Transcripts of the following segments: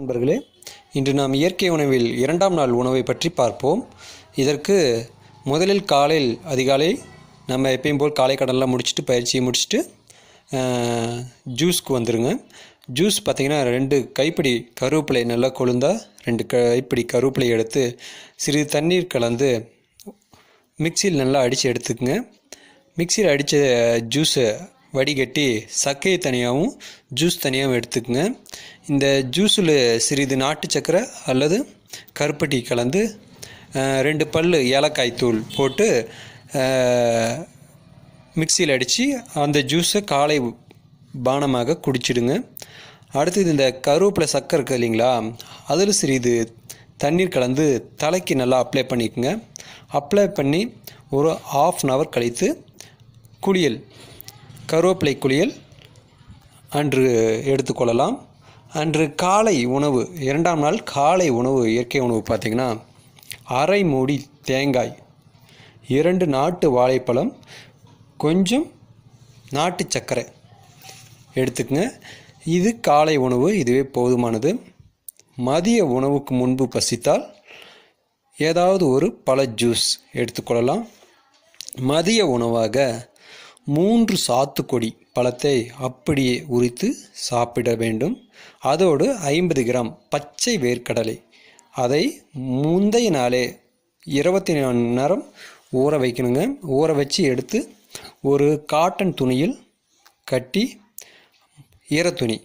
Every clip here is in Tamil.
நண்பர்களே, இன்று நாம் இயற்கை உணவில் இரண்டாம் நாள் உணவை பற்றி பார்ப்போம். இதற்கு முதலில் காலையில் அதிகாலை நம்ம எப்பயும் போல் காலை கடன்லாம் முடிச்சுட்டு பயிற்சியை முடிச்சுட்டு ஜூஸ்க்கு வந்துடுங்க. ஜூஸ் பார்த்திங்கன்னா 2 கைப்பிடி கருவேப்பிலை நல்லா கொழுந்தா 2 கைப்பிடி கருவேப்பிலை எடுத்து சிறிது தண்ணீர் கலந்து மிக்சியில் நல்லா அடித்து எடுத்துக்குங்க. மிக்சியில் அடித்த ஜூஸை வடிகட்டி சக்கையை தனியாகவும் ஜூஸ் தனியாகவும் எடுத்துக்கங்க. இந்த ஜூஸில் சிறிது நாட்டு சக்கரை அல்லது கருப்பட்டி கலந்து 2 பல் ஏலக்காய் தூள் போட்டு மிக்சியில் அடித்து அந்த ஜூஸை காலை பானமாக குடிச்சிடுங்க. அடுத்தது இந்த கருவேப்பிலை சக்கரை இருக்குது இல்லைங்களா, அதில் சிறிது தண்ணீர் கலந்து தலைக்கு நல்லா அப்ளை பண்ணிக்கோங்க. அப்ளை பண்ணி ஒரு 1/2 hour கழித்து குளியல் கருவேப்பிலை குளியல் அன்று எடுத்துக்கொள்ளலாம். அன்று காலை உணவு இரண்டாம் நாள் காலை உணவு இயற்கை உணவு பார்த்திங்கன்னா 1/2 மூடி தேங்காய், 2 நாட்டு வாழைப்பழம், கொஞ்சம் நாட்டு சர்க்கரை எடுத்துக்கங்க. இது காலை உணவு, இதுவே போதுமானது. மதிய உணவுக்கு முன்பு பசித்தால் ஏதாவது ஒரு பழ ஜூஸ் எடுத்துக்கொள்ளலாம். மதிய உணவாக 3 சாத்துக்குடி பழத்தை அப்படியே உரித்து சாப்பிட வேண்டும். அதோடு 50 கிராம் பச்சை வேர்க்கடலை, அதை முந்தைய நாளே 24 மணி நேரம் ஊற வைக்கணுங்க. ஊற வச்சு எடுத்து ஒரு காட்டன் துணியில் கட்டி ஈரத்துணி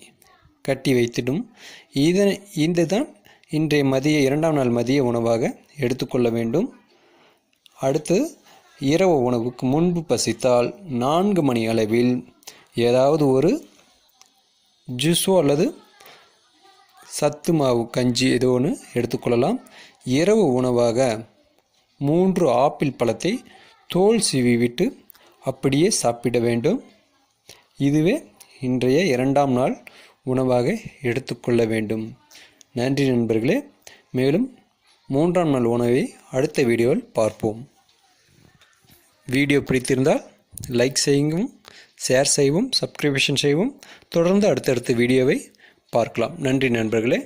கட்டி வைத்திடும். இதுதான் இன்றைய மதிய இரண்டாம் நாள் மதிய உணவாக எடுத்துக்கொள்ள வேண்டும். அடுத்து இரவு உணவுக்கு முன்பு பசித்தால் 4 மணி அளவில் ஏதாவது ஒரு ஜூஸோ அல்லது சத்து மாவு கஞ்சி ஏதோ ஒன்று எடுத்துக்கொள்ளலாம். இரவு உணவாக 3 ஆப்பிள் பழத்தை தோல் சீவி விட்டு அப்படியே சாப்பிட வேண்டும். இதுவே இன்றைய இரண்டாம் நாள் உணவாக எடுத்துக்கொள்ள வேண்டும். நன்றி நண்பர்களே. மேலும் 3ஆம் நாள் உணவை அடுத்த வீடியோவில் பார்ப்போம். வீடியோ பிடித்திருந்தால் லைக் செய்யவும், ஷேர் செய்யவும், சப்ஸ்கிரிப்ஷன் செய்யவும். தொடர்ந்து அடுத்தடுத்த வீடியோவை பார்க்கலாம். நன்றி நண்பர்களே.